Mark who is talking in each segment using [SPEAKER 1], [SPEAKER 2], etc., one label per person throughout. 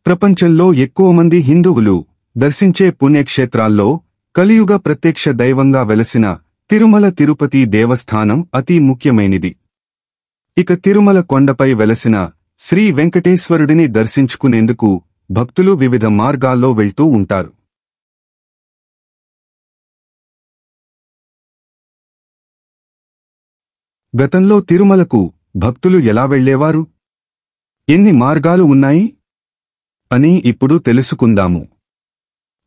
[SPEAKER 1] ప్రపంచంలో ఎక్కువ మంది హిందువులు దర్శించే పుణ్యక్షేత్రాల్లో కలియుగ ప్రత్యక్ష దైవంగా వెలసిన తిరుమల తిరుపతి దేవస్థానం అతి ముఖ్యమైనది. ఇక తిరుమల కొండపై వెలసిన శ్రీ వెంకటేశ్వరుడిని దర్శించుకునేందుకు భక్తులు వివిధ మార్గాల్లో వెళ్తూ ఉంటారు. గతంలో తిరుమలకు భక్తులు ఎలా వెళ్లేవారు, ఎన్ని మార్గాలు ఉన్నాయి అని ఇప్పుడు తెలుసుకుందాము.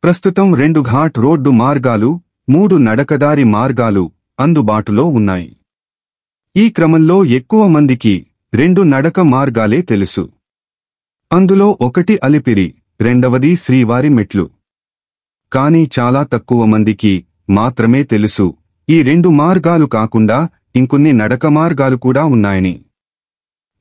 [SPEAKER 1] ప్రస్తుతం 2 ఘాట్ రోడ్డు మార్గాలు, 3 నడకదారి మార్గాలు అందుబాటులో ఉన్నాయి. ఈ క్రమంలో ఎక్కువ మందికి 2 నడక మార్గాలే తెలుసు. అందులో ఒకటి అలిపిరి, రెండవది శ్రీవారి మెట్లు. కానీ చాలా తక్కువ మందికి మాత్రమే తెలుసు ఈ 2 మార్గాలు కాకుండా ఇంకొన్ని నడక మార్గాలు కూడా ఉన్నాయని.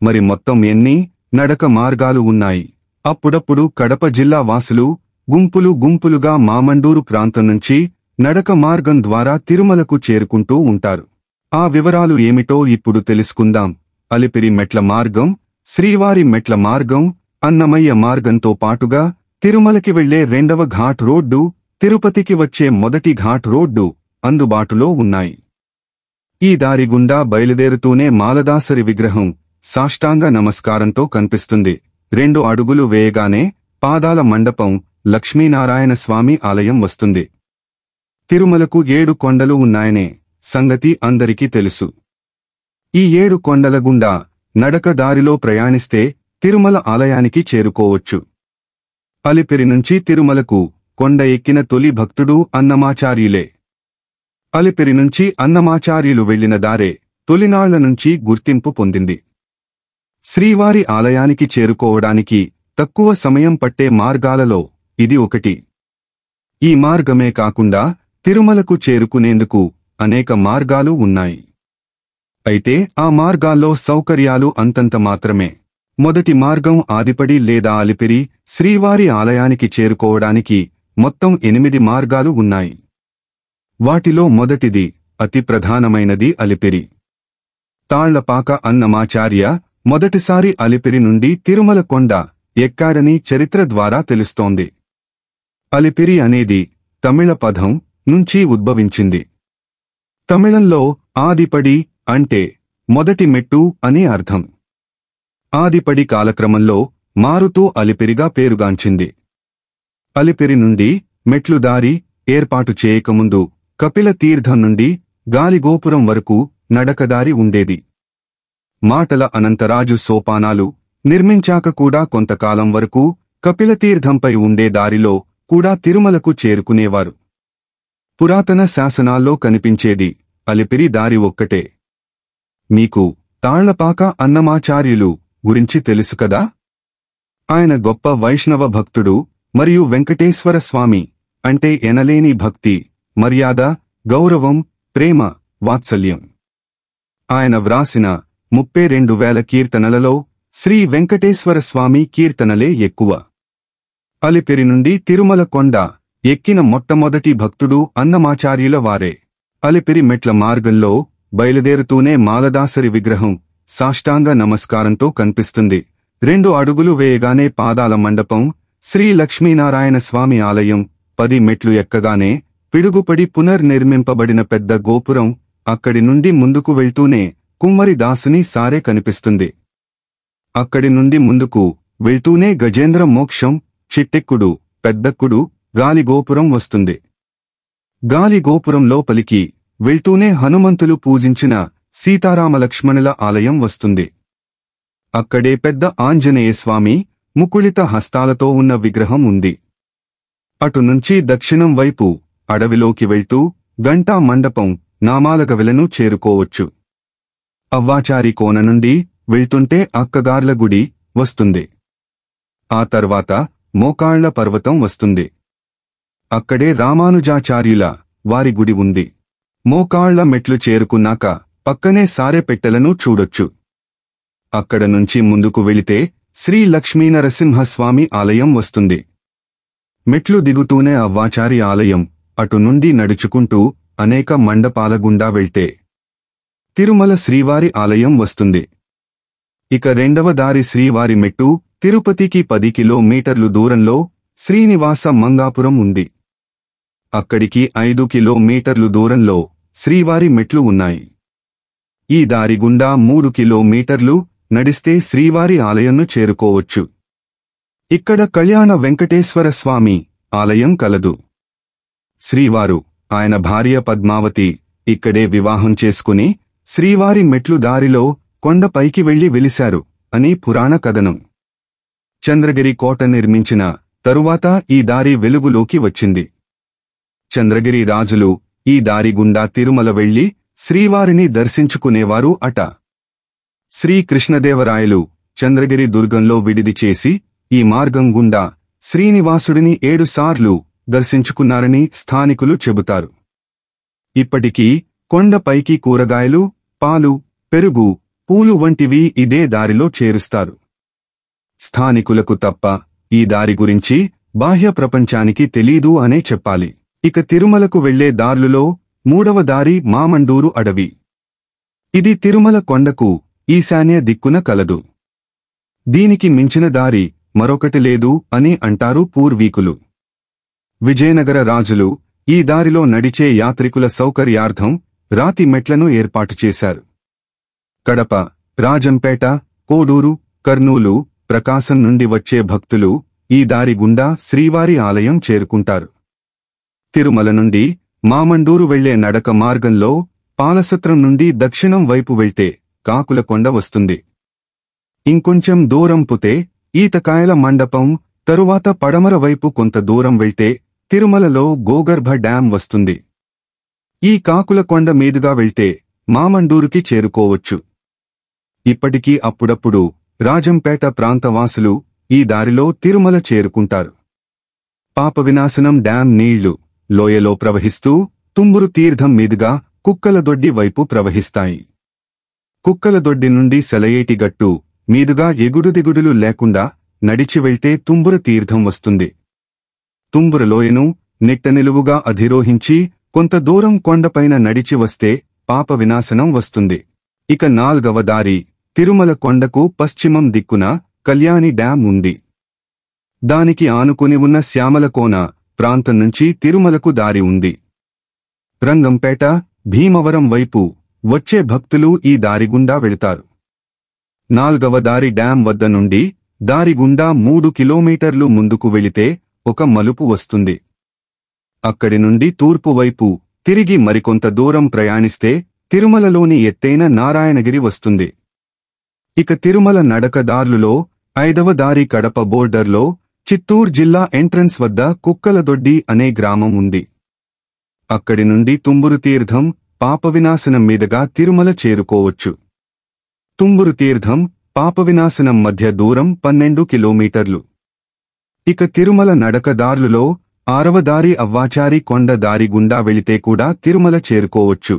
[SPEAKER 1] మరి మొత్తం ఎన్ని నడక మార్గాలు ఉన్నాయి? అప్పుడప్పుడు కడప జిల్లా వాసులు గుంపులుగా మామండూరు ప్రాంతం నుంచి నడక మార్గం ద్వారా తిరుమలకు చేరుకుంటూ ఉంటారు. ఆ వివరాలు ఏమిటో ఇప్పుడు తెలుసుకుందాం. అలిపిరి మెట్ల మార్గం, శ్రీవారి మెట్ల మార్గం, అన్నమయ్య మార్గంతో పాటుగా తిరుమలకి వెళ్లే 2వ ఘాట్ రోడ్డు, తిరుపతికి వచ్చే మొదటి ఘాట్ రోడ్డు అందుబాటులో ఉన్నాయి. ఈ దారి గుండా బయలుదేరుతూనే మాలదాసరి విగ్రహం సాష్టాంగ నమస్కారంతో కనిపిస్తుంది. 2 అడుగులు వేయగానే పాదాల మండపం లక్ష్మీనారాయణ స్వామి ఆలయం వస్తుంది. తిరుమలకు 7 కొండలు ఉన్నాయనే సంగతి అందరికీ తెలుసు. ఈ 7 కొండల గుండా నడక దారిలో ప్రయాణిస్తే తిరుమల ఆలయానికి చేరుకోవచ్చు. అలిపిరి నుంచి తిరుమలకు కొండ ఎక్కిన తొలి భక్తుడు అన్నమాచార్యులే. అలిపిరి నుంచి అన్నమాచార్యులు వెళ్లిన దారే తొలినాళ్ల నుంచి గుర్తింపు పొందింది. శ్రీవారి ఆలయానికి చేరుకోవడానికి తక్కువ సమయం పట్టే మార్గాలలో ఇది ఒకటి. ఈ మార్గమే కాకుండా తిరుమలకు చేరుకునేందుకు అనేక మార్గాలు ఉన్నాయి. అయితే ఆ మార్గాల్లో సౌకర్యాలు అంతంత మాత్రమే. మొదటి మార్గం ఆదిపడి లేదా అలిపిరి. శ్రీవారి ఆలయానికి చేరుకోవడానికి మొత్తం 8 మార్గాలు ఉన్నాయి. వాటిలో మొదటిది, అతి ప్రధానమైనది అలిపిరి. తాళ్లపాక అన్నమాచార్య మొదటిసారి అలిపిరి నుండి తిరుమల కొండ ఎక్కాడని చరిత్ర ద్వారా తెలుస్తోంది. అలిపిరి అనేది తమిళ పదం నుంచి ఉద్భవించింది. తమిళంలో ఆదిపడి అంటే మొదటి మెట్టు అని అర్థం. ఆదిపడి కాలక్రమంలో మారుతూ అలిపిరిగా పేరుగాంచింది. అలిపిరి నుండి మెట్లు దారి ఏర్పాటు చేయకముందు కపిల తీర్థం నుండి గాలిగోపురం వరకు నడకదారి ఉండేది. మాటల అనంతరాజు సోపానాలు నిర్మించాక కూడా కొంతకాలం వరకు కపిలతీర్థంపై ఉండే దారిలో కూడా తిరుమలకు చేరుకునేవారు. పురాతన శాసనాల్లో కనిపించేది అలిపిరి దారి ఒక్కటే. మీకు తాళ్లపాక అన్నమాచార్యులు గురించి తెలుసు కదా. ఆయన గొప్ప వైష్ణవ భక్తుడు మరియు వెంకటేశ్వర స్వామి అంటే ఎనలేని భక్తి, మర్యాద, గౌరవం, ప్రేమ, వాత్సల్యం. ఆయన వ్రాసిన 32,000 కీర్తనలలో శ్రీ వెంకటేశ్వర స్వామి కీర్తనలే ఎక్కువ. అలిపిరి నుండి తిరుమల కొండ ఎక్కిన మొట్టమొదటి భక్తుడు అన్నమాచార్యుల వారే. అలిపిరి మెట్ల మార్గంలో బయలుదేరుతూనే మాలదాసరి విగ్రహం సాష్టాంగ నమస్కారంతో కనిపిస్తుంది. 2 అడుగులు వేయగానే పాదాల మండపం, శ్రీ లక్ష్మీనారాయణ స్వామి ఆలయం, 10 మెట్లు ఎక్కగానే పిడుగుపడి పునర్నిర్మింపబడిన పెద్ద గోపురం, అక్కడి నుండి ముందుకు వెళ్తూనే కుమ్మరి దాసుని సారే కనిపిస్తుంది. అక్కడి నుండి ముందుకు వెళ్తూనే గజేంద్ర మోక్షం, చిట్టెక్కుడు, పెద్దక్కుడు, గాలిగోపురం వస్తుంది. గాలిగోపురం లోపలికి వెళ్తూనే హనుమంతులు పూజించిన సీతారామలక్ష్మణుల ఆలయం వస్తుంది. అక్కడే పెద్ద ఆంజనేయస్వామి ముకుళిత హస్తాలతో ఉన్న విగ్రహం ఉంది. అటునుంచి దక్షిణం వైపు అడవిలోకి వెళ్తూ గంటా మండపం, నామాలగవిలను చేరుకోవచ్చు. అవ్వాచారి కోన నుండి వెళ్తుంటే అక్కగార్ల గుడి వస్తుంది. ఆ తర్వాత మోకాళ్ల పర్వతం వస్తుంది. అక్కడే రామానుజాచార్యుల వారి గుడి ఉంది. మోకాళ్ల మెట్లు చేరుకున్నాక పక్కనే సారెపెట్టెలను చూడొచ్చు. అక్కడ నుంచి ముందుకు వెళితే శ్రీ లక్ష్మీనరసింహస్వామి ఆలయం వస్తుంది. మెట్లు దిగుతూనే అవ్వాచారి ఆలయం, అటు నుండి నడుచుకుంటూ అనేక మండపాల గుండా వెళ్తే తిరుమల శ్రీవారి ఆలయం వస్తుంది. ఇక రెండవ దారి శ్రీవారి మెట్టు, తిరుపతికి 10 కిలోమీటర్లు దూరంలో శ్రీనివాస మంగాపురం ఉంది. అక్కడికి 5 కిలోమీటర్లు దూరంలో శ్రీవారి మెట్లు ఉన్నాయి. ఈ దారి గుండా 3 కిలోమీటర్లు నడిస్తే శ్రీవారి ఆలయంను చేరుకోవచ్చు. ఇక్కడ కళ్యాణ వెంకటేశ్వర స్వామి ఆలయం కలదు. శ్రీవారు ఆయన భార్య పద్మావతి ఇక్కడే వివాహం చేసుకుని శ్రీవారి మెట్లు దారిలో కొండపైకి వెళ్లి వెలిశారు అని పురాణ కథనం. చంద్రగిరి కోట నిర్మించిన తరువాత ఈ దారి వెలుగులోకి వచ్చింది. చంద్రగిరి రాజులు ఈ దారి గుండా తిరుమల వెళ్లి శ్రీవారిని దర్శించుకునేవారు అట. శ్రీకృష్ణదేవరాయలు చంద్రగిరి దుర్గంలో విడిది చేసి ఈ మార్గం గుండా శ్రీనివాసుడిని 7 సార్లు దర్శించుకున్నారని స్థానికులు చెబుతారు. ఇప్పటికీ కొండపైకి కూరగాయలు, పాలు, పెరుగు, పూలు వంటివి ఇదే దారిలో చేరుస్తారు. స్థానికులకు తప్ప ఈ దారి గురించి బాహ్య ప్రపంచానికి తెలీదు అనే చెప్పాలి. ఇక తిరుమలకు వెళ్లే దారులలో 3వ దారి మామండూరు అడవి. ఇది తిరుమల కొండకు ఈశాన్య దిక్కున కలదు. దీనికి మించిన దారి మరొకటి లేదు అని అంటారు పూర్వీకులు. విజయనగర రాజులు ఈ దారిలో నడిచే యాత్రికుల సౌకర్యార్థం రాతి మెట్లను ఏర్పాటు చేశారు. కడప, రాజంపేట, కోడూరు, కర్నూలు, ప్రకాశం నుండి వచ్చే భక్తులు ఈ దారి గుండా శ్రీవారి ఆలయం చేరుకుంటారు. తిరుమల నుండి మామండూరు వెళ్లే నడక మార్గంలో పాలసత్రం నుండి దక్షిణం వైపు వెళ్తే కాకులకొండ వస్తుంది. ఇంకొంచెం దూరం పుతే ఈతకాయల మండపం, తరువాత పడమర వైపు కొంత దూరం వెళ్తే తిరుమలలో గోగర్భ డ్యాం వస్తుంది. ఈ కాకులకొండ మీదుగా వెళ్తే మామండూరుకి చేరుకోవచ్చు. ఇప్పటికీ అప్పుడప్పుడు రాజంపేట ప్రాంతవాసులు ఈ దారిలో తిరుమల చేరుకుంటారు. పాపవినాశనం డ్యాం నీళ్లు లోయలో ప్రవహిస్తూ తుంబురు తీర్థం మీదుగా కుక్కలదొడ్డి వైపు ప్రవహిస్తాయి. కుక్కలదొడ్డి నుండి సెలయేటిగట్టు మీదుగా ఎగుడుదిగుడులు లేకుండా నడిచి వెళ్తే తుంబుర తీర్థం వస్తుంది. తుంబుర లోయను నిట్టనిలువుగా అధిరోహించి కొంత దూరం కొండపైన నడిచి వస్తే పాప వినాశనం వస్తుంది. ఇక 4వ దారి తిరుమల కొండకు పశ్చిమం దిక్కున కళ్యాణి డ్యాం ఉంది. దానికి ఆనుకుని ఉన్న శ్యామలకోన ప్రాంతం నుంచి తిరుమలకు దారి ఉంది. రంగంపేట, భీమవరం వైపు వచ్చే భక్తులు ఈ దారిగుండా వెళతారు. 4వ దారి డ్యాం వద్ద నుండి దారిగుండా 3 కిలోమీటర్లు ముందుకు వెళితే ఒక మలుపు వస్తుంది. అక్కడి నుండి తూర్పు వైపు తిరిగి మరికొంత దూరం ప్రయాణిస్తే తిరుమలలోని ఎత్తైన నారాయణగిరి వస్తుంది. ఇక తిరుమల నడక దారులలో 5వ దారి కడప బోర్డర్లో చిత్తూరు జిల్లా ఎంట్రన్స్ వద్ద కుక్కలదొడ్డి అనే గ్రామం ఉంది. అక్కడి నుండి తుంబురు తీర్థం, పాపవినాశనం మీదుగా తిరుమల చేరుకోవచ్చు. తుంబురు తీర్థం, పాపవినాశనం మధ్య దూరం 12 కిలోమీటర్లు. ఇక తిరుమల నడక దారులలో 6వ దారి అవ్వాచారి కొండ దారి గుండా వెళితే కూడా తిరుమల చేరుకోవచ్చు.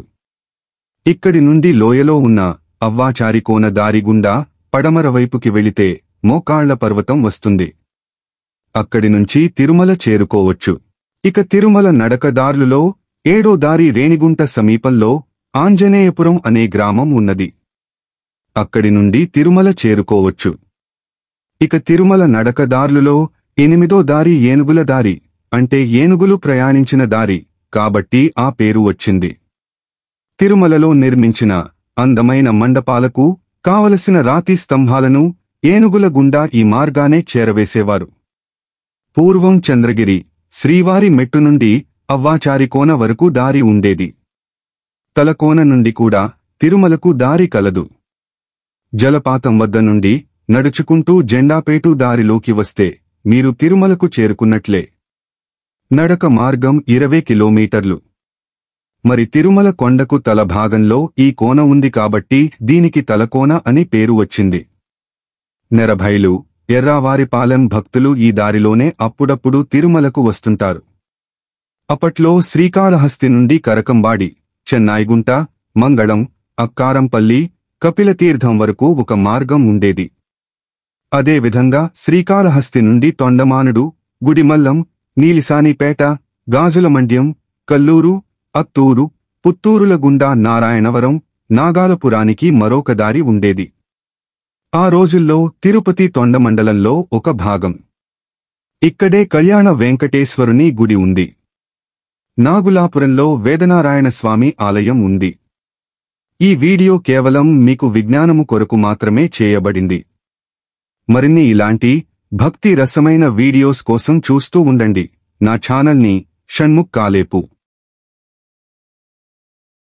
[SPEAKER 1] ఇక్కడి నుండి లోయలో ఉన్న అవ్వాచారి కోన దారి గుండా పడమర వైపుకి వెళితే మోకాళ్ల పర్వతం వస్తుంది. అక్కడి నుంచి తిరుమల చేరుకోవచ్చు. ఇక తిరుమల నడక దారులలో 7వ దారి రేణిగుంట సమీపంలో ఆంజనేయపురం అనే గ్రామం ఉన్నది. అక్కడి నుండి తిరుమల చేరుకోవచ్చు. ఇక తిరుమల నడక దారులలో 8వ దారి ఏనుగుల దారి, అంటే ఏనుగులు ప్రయాణించిన దారి కాబట్టి ఆ పేరు వచ్చింది. తిరుమలలో నిర్మించిన అందమైన మండపాలకు కావలసిన రాతి స్తంభాలను ఏనుగుల గుండా ఈ మార్గానే చేరవేసేవారు. పూర్వం చంద్రగిరి, శ్రీవారి మెట్టు నుండి అవ్వాచారి కోన వరకు దారి ఉండేది. తలకోన నుండి కూడా తిరుమలకు దారి కలదు. జలపాతం వద్ద నుండి నడుచుకుంటూ జెండాపేటు దారిలోకి వస్తే మీరు తిరుమలకు చేరుకున్నట్లే. నడక మార్గం 20 కిలోమీటర్లు. మరి తిరుమల కొండకు తల భాగంలో ఈ కోన ఉంది కాబట్టి దీనికి తలకోన అని పేరు వచ్చింది. నెరభైలు, ఎర్రావారిపాలెం భక్తులు ఈ దారిలోనే అప్పుడప్పుడు తిరుమలకు వస్తుంటారు. అప్పట్లో శ్రీకాళహస్తి నుండి కరకంబాడి, చెన్నాయిగుంట, మంగళం, అక్కారంపల్లి, కపిలతీర్థం వరకు ఒక మార్గం ఉండేది. అదేవిధంగా శ్రీకాళహస్తి నుండి తొండమానుడు, గుడిమల్లం, నీలిసానిపేట, గాజులమండ్యం, కల్లూరు, అత్తూరు, పుత్తూరుల గుండా నారాయణవరం, నాగాలపురానికి మరొక దారి ఉండేది. ఆ రోజుల్లో తిరుపతి తొండమండలంలో ఒక భాగం. ఇక్కడే కళ్యాణ వెంకటేశ్వరుని గుడి ఉంది. నాగులాపురంలో వేదనారాయణ స్వామి ఆలయం ఉంది. ఈ వీడియో కేవలం మీకు విజ్ఞానము కొరకు మాత్రమే చేయబడింది. మరిన్ని ఇలాంటి భక్తి రసమైన వీడియోస్ కోసం చూస్తూ ఉండండి నా ఛానల్ని షణ్ముఖ్ కాలేపు.